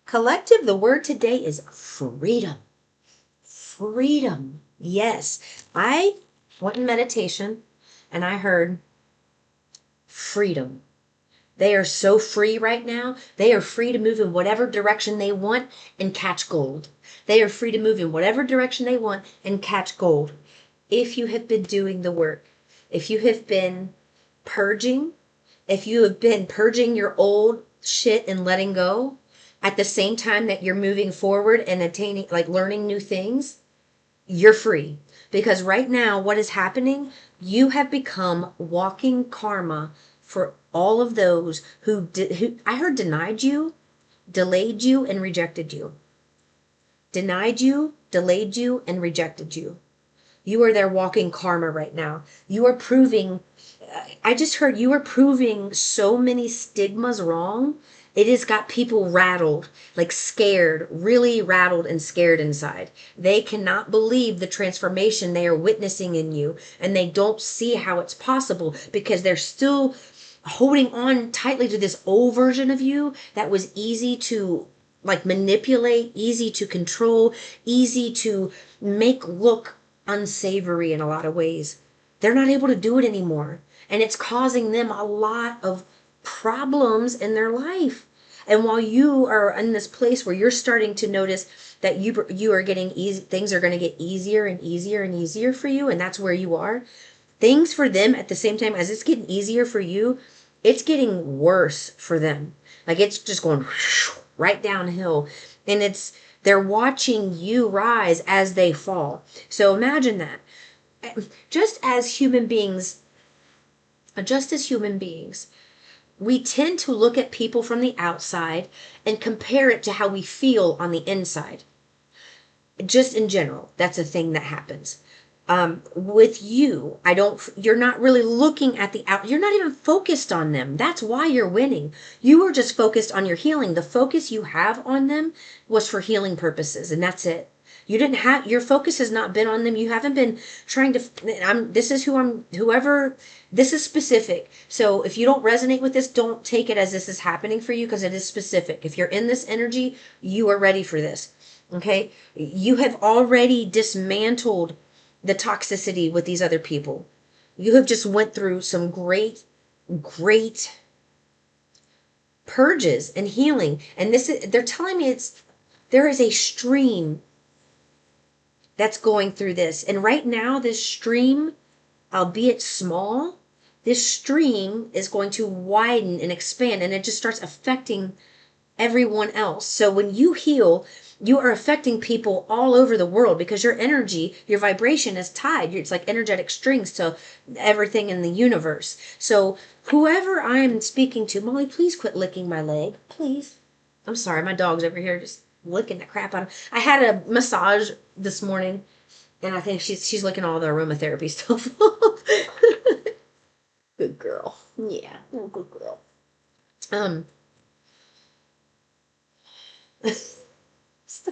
Collective, the word today is freedom. Freedom. Yes. I went in meditation and I heard freedom. They are so free right now. They are free to move in whatever direction they want and catch gold. They are free to move in whatever direction they want and catch gold. If you have been doing the work, if you have been purging, if you have been purging your old shit and letting go at the same time that you're moving forward and attaining, like learning new things, you're free. Because right now, what is happening, you have become walking karma for all of those who I heard denied you, delayed you, and rejected you. Denied you, delayed you, and rejected you. You are their walking karma right now. You are proving, I just heard you are proving so many stigmas wrong. It has got people rattled, like scared, really rattled and scared inside. They cannot believe the transformation they are witnessing in you, and they don't see how it's possible because they're still holding on tightly to this old version of you that was easy to like manipulate, easy to control, easy to make look unsavory in a lot of ways. They're not able to do it anymore. And it's causing them a lot of problems in their life. And while you are in this place where you're starting to notice that you are getting easy, things are going to get easier and easier and easier for you, and that's where you are. Things for them at the same time as it's getting easier for you, it's getting worse for them. Like it's just going right downhill. And they're watching you rise as they fall. So imagine that. Just as human beings, just as human beings, we tend to look at people from the outside and compare it to how we feel on the inside. Just in general, that's a thing that happens. With you, you're not really looking at the out, you're not even focused on them. That's why you're winning. You were just focused on your healing. The focus you have on them was for healing purposes, and that's it. You didn't have, your focus has not been on them. You haven't been trying to, whoever, this is specific. So if you don't resonate with this, don't take it as this is happening for you because it is specific. If you're in this energy, you are ready for this. Okay? You have already dismantled the toxicity with these other people. You have just went through some great purges and healing. And they're telling me there is a stream that's going through this. And right now, this stream, albeit small, this stream is going to widen and expand, and it just starts affecting everyone else. So when you heal, you are affecting people all over the world because your energy, your vibration is tied. It's like energetic strings to everything in the universe. So whoever I'm speaking to, Molly, please quit licking my leg. Please. I'm sorry, my dog's over here just licking the crap out of. I had a massage this morning, and I think she's licking all the aromatherapy stuff off. Good girl. Yeah, good girl. Let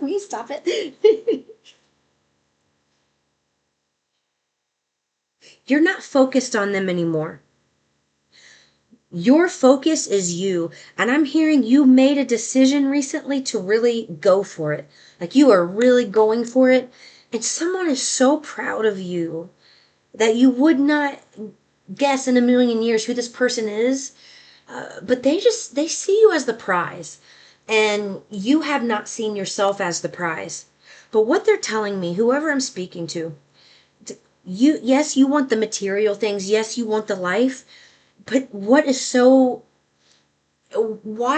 me stop it. You're not focused on them anymore. Your focus is you. And I'm hearing you made a decision recently to really go for it. Like you are really going for it. And someone is so proud of you that you would not guess in a million years who this person is. But they see you as the prize. And you have not seen yourself as the prize. But what they're telling me, whoever I'm speaking to, yes, you want the material things. Yes, you want the life. But why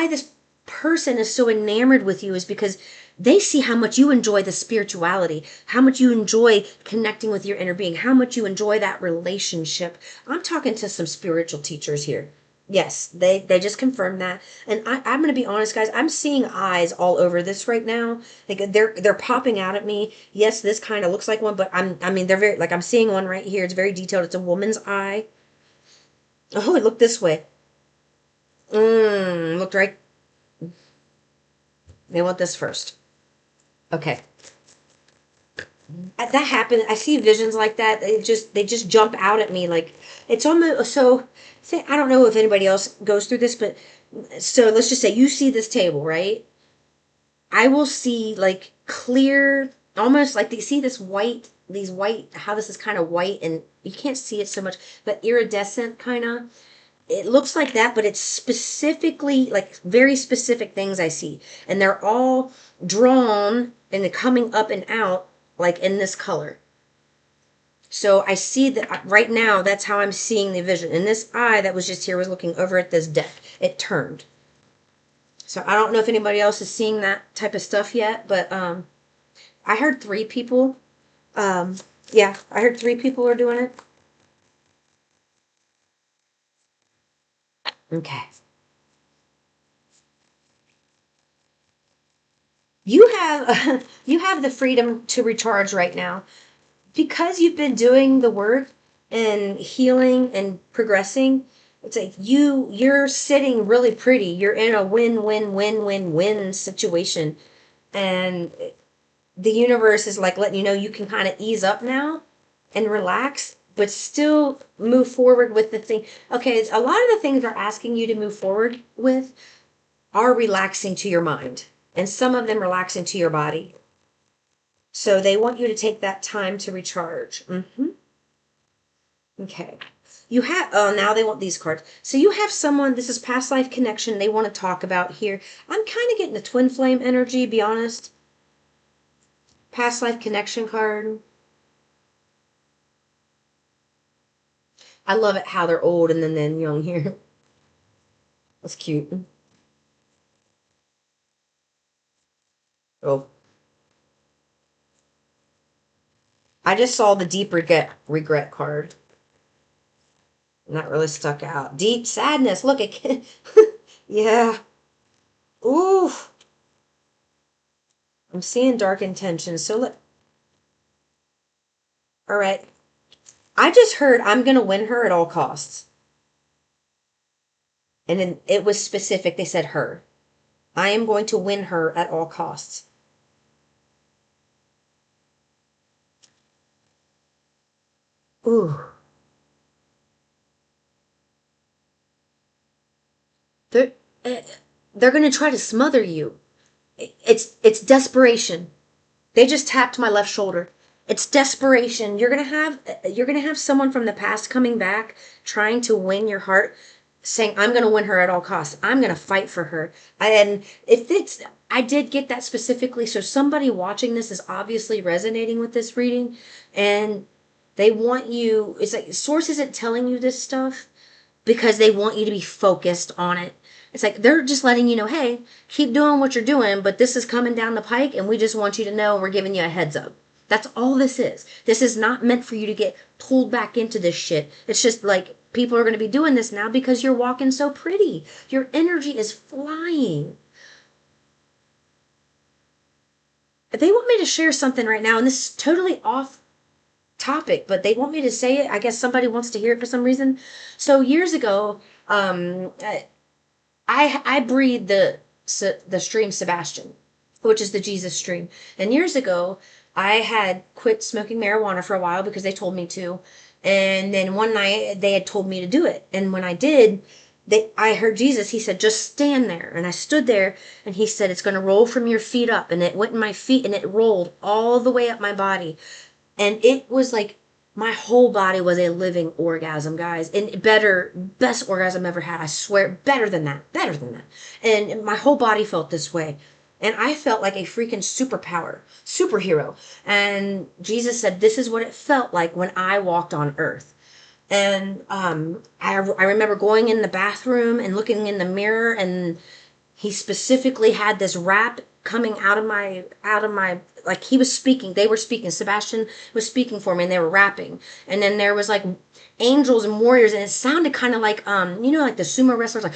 this person is so enamored with you is because they see how much you enjoy the spirituality, how much you enjoy connecting with your inner being, how much you enjoy that relationship. I'm talking to some spiritual teachers here. Yes, they just confirmed that. And I'm going to be honest, guys. I'm seeing eyes all over this right now. Like they're popping out at me. Yes, this kind of looks like one, but they're very, like I'm seeing one right here. It's very detailed. It's a woman's eye. Oh, it looked this way. Looked right. They want this first. Okay. That happened. I see visions like that. They just jump out at me. Like it's almost so. I don't know if anybody else goes through this, but so let's just say you see this table, right? I will see like clear, almost like, you see this white, these white, how this is kind of white and you can't see it so much, but iridescent kind of. It looks like that, but it's specifically like very specific things I see. And they're all drawn and they're coming up and out like in this color. So I see that right now, that's how I'm seeing the vision. And this eye that was just here was looking over at this deck. It turned. So I don't know if anybody else is seeing that type of stuff yet, but I heard 3 people. Yeah, I heard 3 people are doing it. Okay. You have you have the freedom to recharge right now because you've been doing the work and healing and progressing. It's like you're sitting really pretty. You're in a win-win-win-win-win situation, and the universe is like letting you know you can kind of ease up now and relax, but still move forward with the thing. Okay, a lot of the things they're asking you to move forward with are relaxing to your mind, and some of them relaxing to your body. So they want you to take that time to recharge. Okay. You have, oh, now they want these cards. So you have someone, this is past life connection they want to talk about here. I'm kind of getting a twin flame energy, be honest. Past life connection card. I love it how they're old and then young here. That's cute. Oh. I just saw the deep regret card. And that really stuck out. Deep sadness. Look, it can, yeah. Ooh. I'm seeing dark intentions. So look. All right. I just heard I'm going to win her at all costs. And then it was specific. They said her. I am going to win her at all costs. Ooh. They're, eh, they're going to try to smother you. It's desperation. They just tapped my left shoulder. It's desperation. You're gonna have someone from the past coming back trying to win your heart, saying, I'm gonna win her at all costs. I'm gonna fight for her. And if it's I did get that specifically, so somebody watching this is obviously resonating with this reading, and they want you, it's like source isn't telling you this stuff because they want you to be focused on it. It's like they're just letting you know, hey, keep doing what you're doing, but this is coming down the pike, and we just want you to know we're giving you a heads up. That's all this is. This is not meant for you to get pulled back into this shit. It's just like people are going to be doing this now because you're walking so pretty. Your energy is flying. They want me to share something right now, and this is totally off topic, but they want me to say it. I guess somebody wants to hear it for some reason. So years ago, I breathed the stream Sebastian, which is the Jesus stream. And years ago, I had quit smoking marijuana for a while because they told me to. And then one night they had told me to do it. And when I did, I heard Jesus. He said, just stand there. And I stood there and he said, it's going to roll from your feet up. And it went in my feet and it rolled all the way up my body. And it was like my whole body was a living orgasm, guys. And best orgasm ever had. I swear, better than that. Better than that. And my whole body felt this way. And I felt like a freaking superhero. And Jesus said, this is what it felt like when I walked on earth. And I remember going in the bathroom and looking in the mirror, and he specifically had this rap coming out of my like he was speaking, they were speaking, Sebastian was speaking for me, and they were rapping. And then there was like angels and warriors, and it sounded kind of like like the sumo wrestlers, like,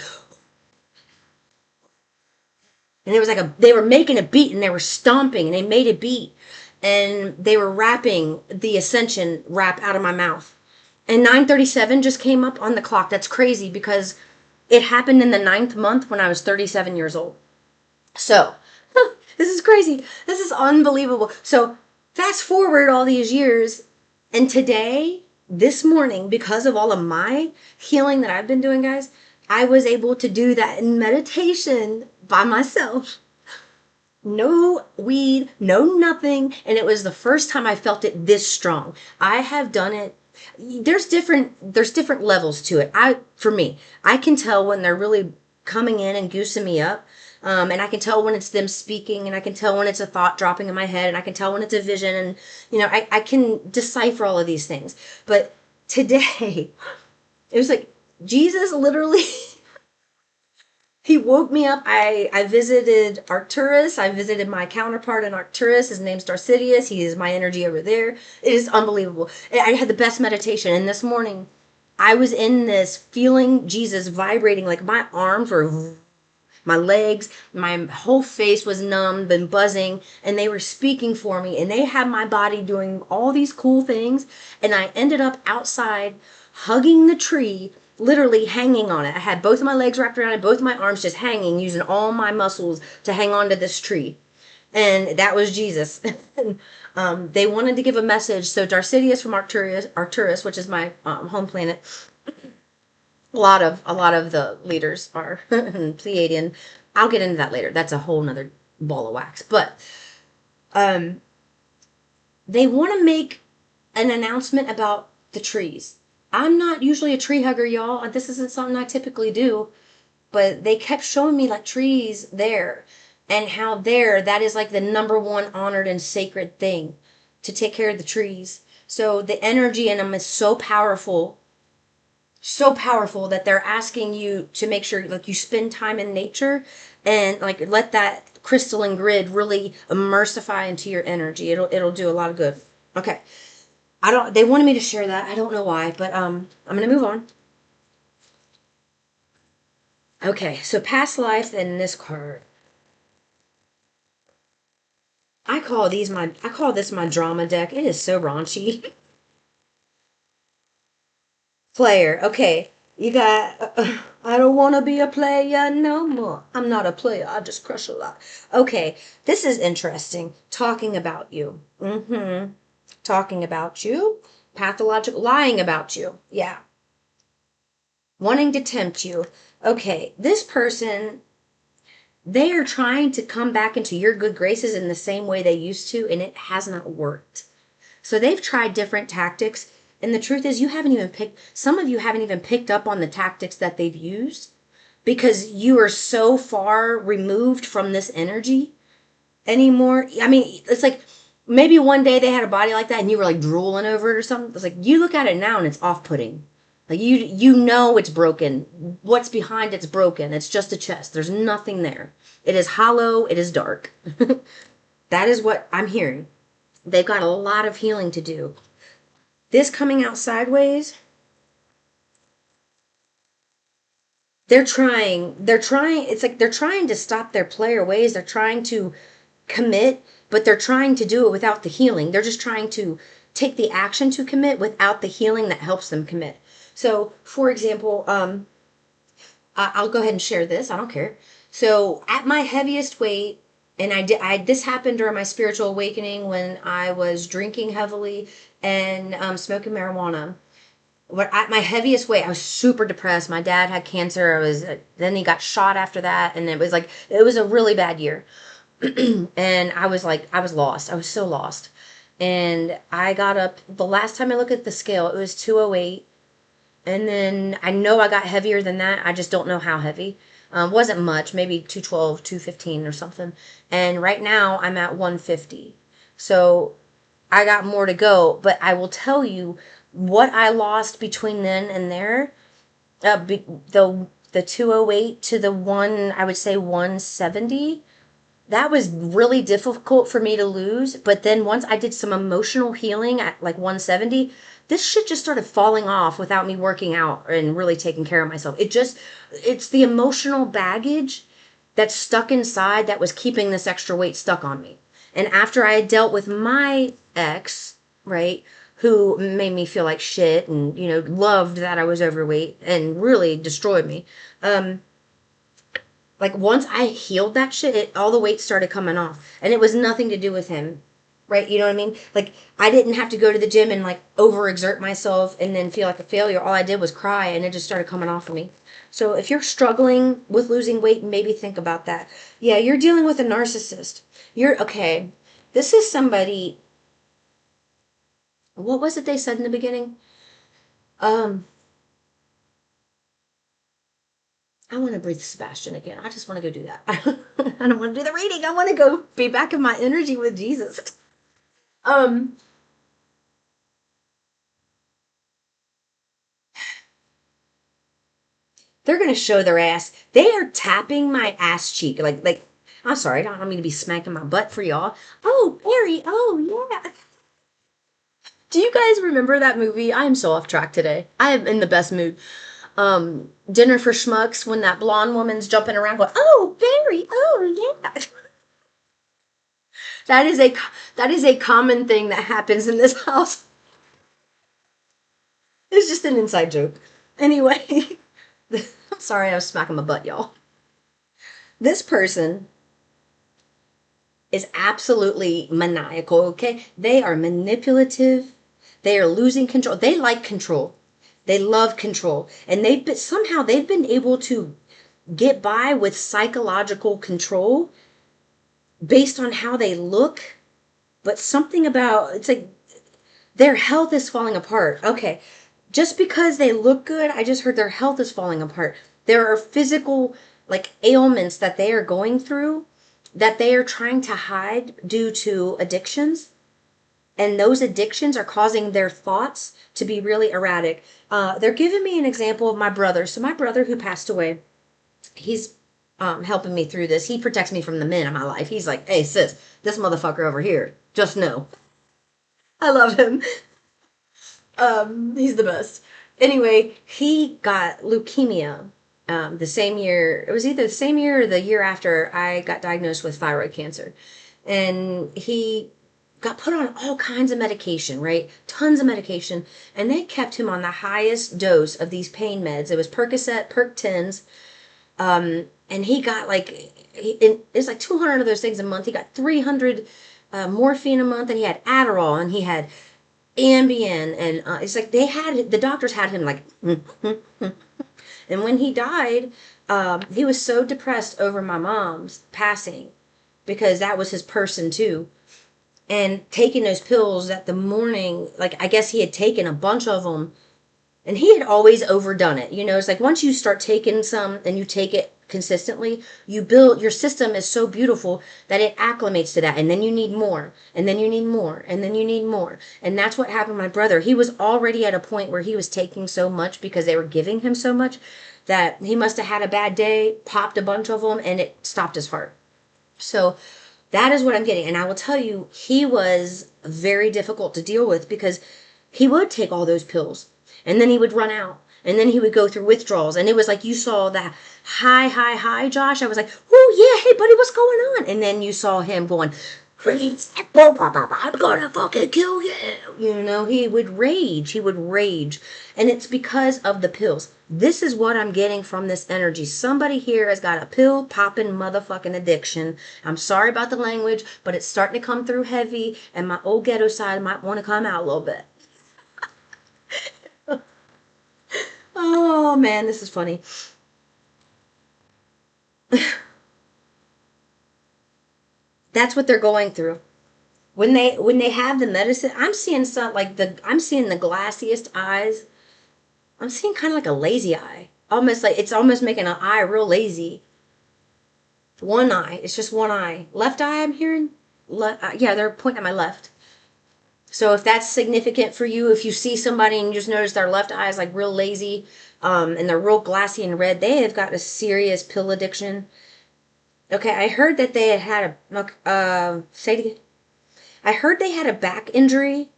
and there was like they were making a beat, and they were stomping, and they made a beat, and they were rapping the ascension rap out of my mouth. And 9:37 just came up on the clock. That's crazy because it happened in the 9th month when I was 37 years old. So, this is crazy. This is unbelievable. So, fast forward all these years, and today, this morning, because of all of my healing that I've been doing, guys, I was able to do that in meditation by myself. No weed, no nothing, and it was the first time I felt it this strong. I have done it. There's different levels to it. For me, I can tell when they're really coming in and goosing me up. And I can tell when it's them speaking, and I can tell when it's a thought dropping in my head, and I can tell when it's a vision, and I can decipher all of these things. But today, it was like Jesus literally he woke me up. I visited Arcturus. I visited my counterpart in Arcturus. His name's Darcidius. He is my energy over there. It is unbelievable. I had the best meditation. And this morning, I was in this feeling Jesus vibrating. Like my arms were, my legs, my whole face was numbed and buzzing. And they were speaking for me. And they had my body doing all these cool things. And I ended up outside hugging the tree, literally hanging on it. I had both of my legs wrapped around it, both of my arms just hanging, using all my muscles to hang on to this tree. And that was Jesus. They wanted to give a message. So Darcidius from Arcturus, which is my home planet. A lot of the leaders are Pleiadian. I'll get into that later. That's a whole nother ball of wax. But they want to make an announcement about the trees. I'm not usually a tree hugger, y'all. This isn't something I typically do. But they kept showing me like trees there, and how that is like the number one honored and sacred thing, to take care of the trees. So the energy in them is so powerful that they're asking you to make sure like you spend time in nature and like let that crystalline grid really immersify into your energy. It'll do a lot of good. Okay. They wanted me to share that. I don't know why, but I'm going to move on. Okay, so past life and this card. I call this my drama deck. It is so raunchy. Player. Okay. You got I don't want to be a player no more. I'm not a player. I just crush a lot. Okay. This is interesting. Talking about you. Talking about you. Pathological lying about you. Yeah. Wanting to tempt you. Okay. This person, they are trying to come back into your good graces in the same way they used to, and it has not worked. So they've tried different tactics, and the truth is some of you haven't even picked up on the tactics that they've used, because you are so far removed from this energy anymore. I mean, it's like maybe one day they had a body like that and you were like drooling over it or something. It's like you look at it now and it's off-putting. Like you know it's broken. What's behind it's broken. It's just a chest. There's nothing there. It is hollow. It is dark. That is what I'm hearing. They've got a lot of healing to do. This coming out sideways, it's like they're trying to stop their player ways. They're trying to commit, but they're trying to do it without the healing. They're just trying to take the action to commit without the healing that helps them commit. So, for example, I'll go ahead and share this. I don't care. So, at my heaviest weight, and this happened during my spiritual awakening when I was drinking heavily and smoking marijuana. At my heaviest weight, I was super depressed. My dad had cancer. Then he got shot after that, and it was a really bad year. And I was lost. I was so lost. And I got up, the last time I looked at the scale, it was 208. And then I know I got heavier than that. I just don't know how heavy. Wasn't much, maybe 212, 215 or something. And right now I'm at 150. So I got more to go. But I will tell you what I lost between then and there. The 208 to the I would say 170. That was really difficult for me to lose. But then once I did some emotional healing at like 170, this shit just started falling off without me working out and really taking care of myself. It's the emotional baggage that's stuck inside that was keeping this extra weight stuck on me. And after I had dealt with my ex, right, who made me feel like shit and, loved that I was overweight and really destroyed me, like once I healed that shit, all the weight started coming off. And it was nothing to do with him. Right? You know what I mean? Like I didn't have to go to the gym and like overexert myself and then feel like a failure. All I did was cry and it just started coming off of me. So if you're struggling with losing weight, maybe think about that. Yeah, you're dealing with a narcissist. You're okay. This is somebody. What was it they said in the beginning? Um, I want to breathe Sebastian again. I just want to go do that. I don't want to do the reading. I want to go be back in my energy with Jesus. Um, they're gonna show their ass. They are tapping my ass cheek. Like I'm sorry, I don't mean to be smacking my butt for y'all. Oh, Barry, oh yeah. Do you guys remember that movie? I am so off track today. I am in the best mood. Dinner for Schmucks, when that blonde woman's jumping around going, oh, Barry, oh yeah. That is a common thing that happens in this house. It's just an inside joke. Anyway, I'm sorry I was smacking my butt, y'all. This person is absolutely maniacal, okay? They are manipulative. They are losing control. They like control. They love control. And somehow they've been able to get by with psychological control based on how they look, but something about it's like their health is falling apart. Okay. Just because they look good, I just heard their health is falling apart. There are physical like ailments that they are going through that they are trying to hide due to addictions. And those addictions are causing their thoughts to be really erratic. They're giving me an example of my brother. So my brother who passed away, he's helping me through this. He protects me from the men in my life. He's like, hey, sis, this motherfucker over here, just know. I love him. He's the best. Anyway, he got leukemia the same year. It was either the same year or the year after I got diagnosed with thyroid cancer. And he got put on all kinds of medication, right? Tons of medication. And they kept him on the highest dose of these pain meds. It was Percocet, Perc 10s. And he got it's like 200 of those things a month. He got 300 morphine a month, and he had Adderall, and he had Ambien, and it's like the doctors had him like, and when he died, he was so depressed over my mom's passing because that was his person too. And taking those pills that the morning, like I guess he had taken a bunch of them and he had always overdone it. You know, it's like once you start taking some and you take it consistently, you build your system is so beautiful that it acclimates to that. And then you need more, and then you need more, and then you need more. And that's what happened to my brother. He was already at a point where he was taking so much because they were giving him so much that he must have had a bad day, popped a bunch of them, and it stopped his heart. So that is what I'm getting. And I will tell you, he was very difficult to deal with because he would take all those pills and then he would run out and then he would go through withdrawals. And it was like you saw that high, Josh. I was like, oh, yeah, hey, buddy, what's going on? And then you saw him going, I'm gonna fucking kill you. You know, he would rage. He would rage. And it's because of the pills. This is what I'm getting from this energy. Somebody here has got a pill popping motherfucking addiction. I'm sorry about the language, but it's starting to come through heavy, and my old ghetto side might want to come out a little bit. Oh man, this is funny. That's what they're going through. When they have the medicine, I'm seeing the glassiest eyes. I'm seeing kind of like a lazy eye. Almost like it's almost making an eye real lazy. One eye. It's just one eye. Left eye, I'm hearing. Yeah, they're pointing at my left. So if that's significant for you, if you see somebody and you just notice their left eye is like real lazy, and they're real glassy and red, they have got a serious pill addiction. Okay, I heard that they had say it again. I heard they had a back injury,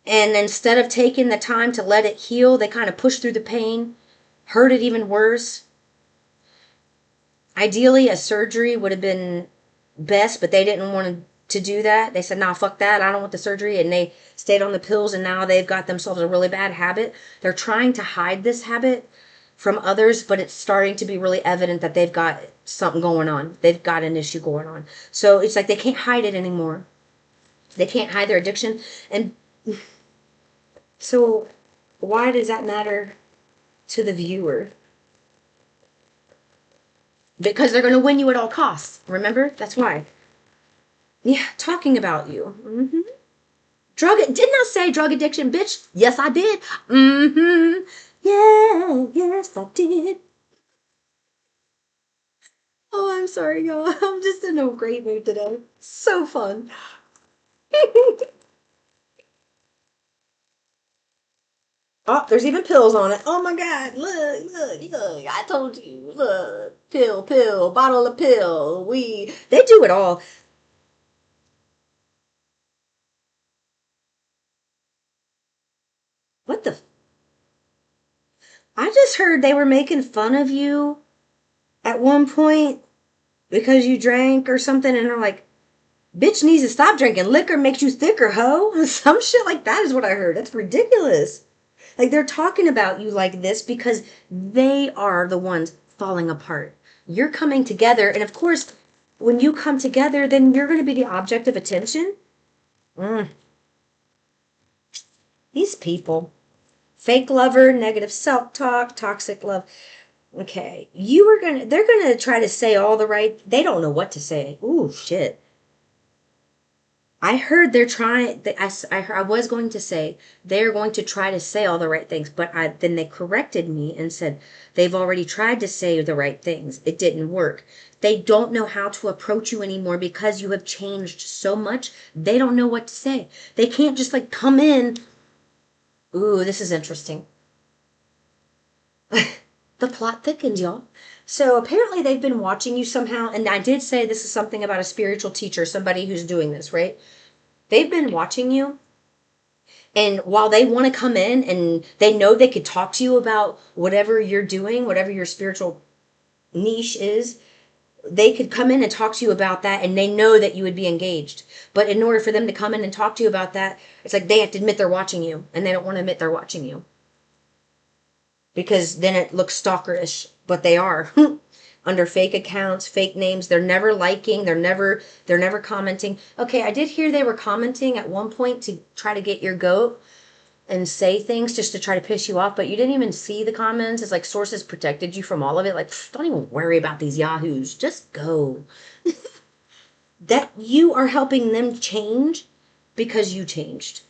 and instead of taking the time to let it heal, they kind of pushed through the pain, hurt it even worse. Ideally, a surgery would have been best, but they didn't want to do that. They said, nah, fuck that. I don't want the surgery. And they stayed on the pills, and now they've got themselves a really bad habit. They're trying to hide this habit from others, but it's starting to be really evident that they've got something going on. They've got an issue going on. So it's like they can't hide it anymore. They can't hide their addiction. And so why does that matter? to the viewer. Because they're going to win you at all costs. Remember? That's why. Yeah, talking about you. Mm-hmm. Didn't I say drug addiction, bitch? Yes, I did. Mm-hmm. Yeah, yes, I did. Oh, I'm sorry, y'all. I'm just in a great mood today. So fun. Oh, there's even pills on it. Oh my God. Look. I told you. Look. Pill, bottle of pill. They do it all. What the? I just heard they were making fun of you at one point because you drank or something, and they're like, bitch needs to stop drinking. Liquor makes you thicker, ho. Some shit like that is what I heard. That's ridiculous. Like they're talking about you like this because they are the ones falling apart. You're coming together, and of course, when you come together, then you're going to be the object of attention. Mm, these people. Fake lover, negative self-talk, toxic love. Okay, they're gonna try to say all the right, they don't know what to say. Ooh, shit. I heard they're trying, I was going to say, they're going to try to say all the right things, but then they corrected me and said, they've already tried to say the right things. It didn't work. They don't know how to approach you anymore because you have changed so much. They don't know what to say. They can't just like come in. Ooh, this is interesting. The plot thickens, y'all. So apparently they've been watching you somehow. And I did say this is something about a spiritual teacher, somebody who's doing this, right? They've been watching you. And while they want to come in and they know they could talk to you about whatever you're doing, whatever your spiritual niche is, they could come in and talk to you about that and they know that you would be engaged. But in order for them to come in and talk to you about that, it's like they have to admit they're watching you and they don't want to admit they're watching you. Because then it looks stalkerish, but they are under fake accounts, fake names. They're never liking, they're never commenting. Okay, I did hear they were commenting at one point to try to get your goat and say things just to try to piss you off, but you didn't even see the comments. It's like sources protected you from all of it. Like, don't even worry about these yahoos. Just go. That you are helping them change because you changed.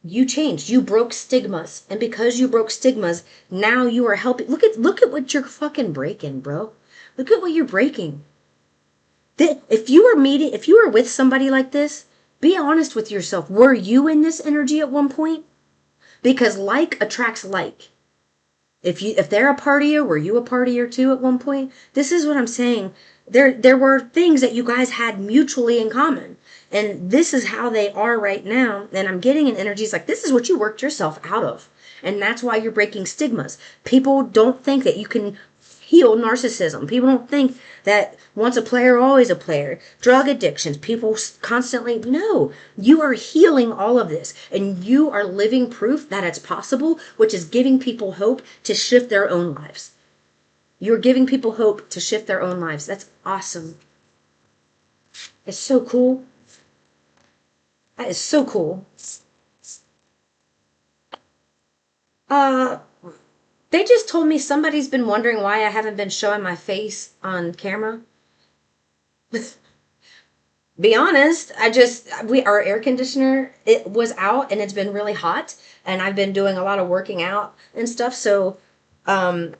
You changed. You broke stigmas. And because you broke stigmas, now you are helping. Look at what you're fucking breaking, bro. Look at what you're breaking. If you were with somebody like this, be honest with yourself. Were you in this energy at one point? Because like attracts like. If they're a partier, were you a partier too at one point? This is what I'm saying. There were things that you guys had mutually in common. And this is how they are right now. And I'm getting in energies like this is what you worked yourself out of. And that's why you're breaking stigmas. People don't think that you can heal narcissism. People don't think that once a player, always a player. Drug addictions. People constantly, no, you are healing all of this. And you are living proof that it's possible, which is giving people hope to shift their own lives. You're giving people hope to shift their own lives. That's awesome. It's so cool. That is so cool. Uh, they just told me somebody's been wondering why I haven't been showing my face on camera. Be honest, our air conditioner, it was out and it's been really hot and I've been doing a lot of working out and stuff. So, um,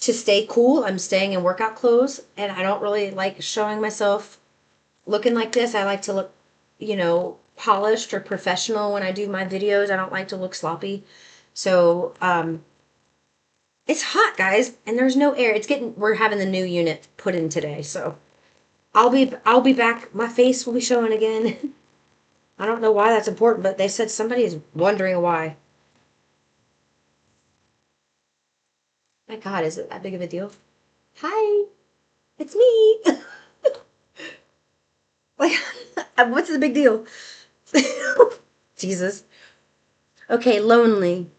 to stay cool, I'm staying in workout clothes and I don't really like showing myself looking like this. I like to look, polished or professional when I do my videos. I don't like to look sloppy. So, it's hot, guys, and there's no air. We're having the new unit put in today, so I'll be back. My face will be showing again. I don't know why that's important, but they said somebody is wondering why. My God, is it that big of a deal? Hi, it's me. Like, what's the big deal? Jesus. Okay, lonely.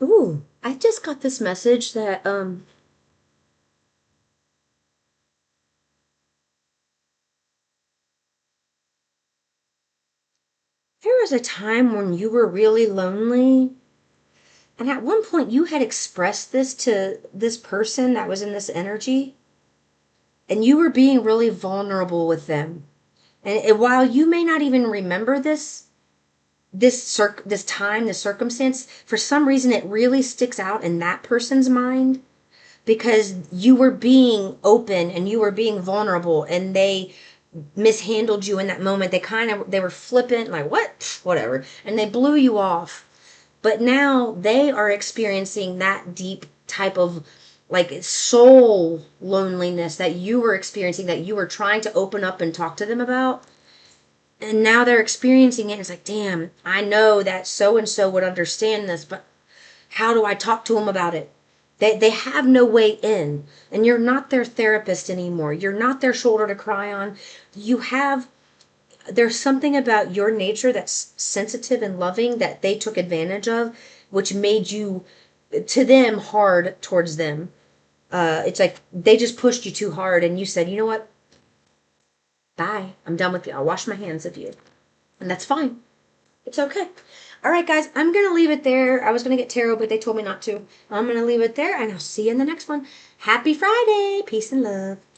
Ooh, I just got this message that was a time when you were really lonely. And at one point you had expressed this to this person that was in this energy. And you were being really vulnerable with them. And while you may not even remember this time, this circumstance, for some reason it really sticks out in that person's mind because you were being open and you were being vulnerable and they mishandled you in that moment. They were flippant, like, what? Pfft, whatever. And they blew you off. But now they are experiencing that deep type of like soul loneliness that you were experiencing, that you were trying to open up and talk to them about. And now they're experiencing it. It's like, damn, I know that so and so would understand this, but how do I talk to them about it? They have no way in. And you're not their therapist anymore. You're not their shoulder to cry on. You have, there's something about your nature that's sensitive and loving that they took advantage of, which made you, to them, hard towards them. It's like they just pushed you too hard and you said, you know what? Bye. I'm done with you. I'll wash my hands of you. And that's fine. It's okay. All right, guys, I'm going to leave it there. I was going to get tarot, but they told me not to. I'm going to leave it there, and I'll see you in the next one. Happy Friday. Peace and love.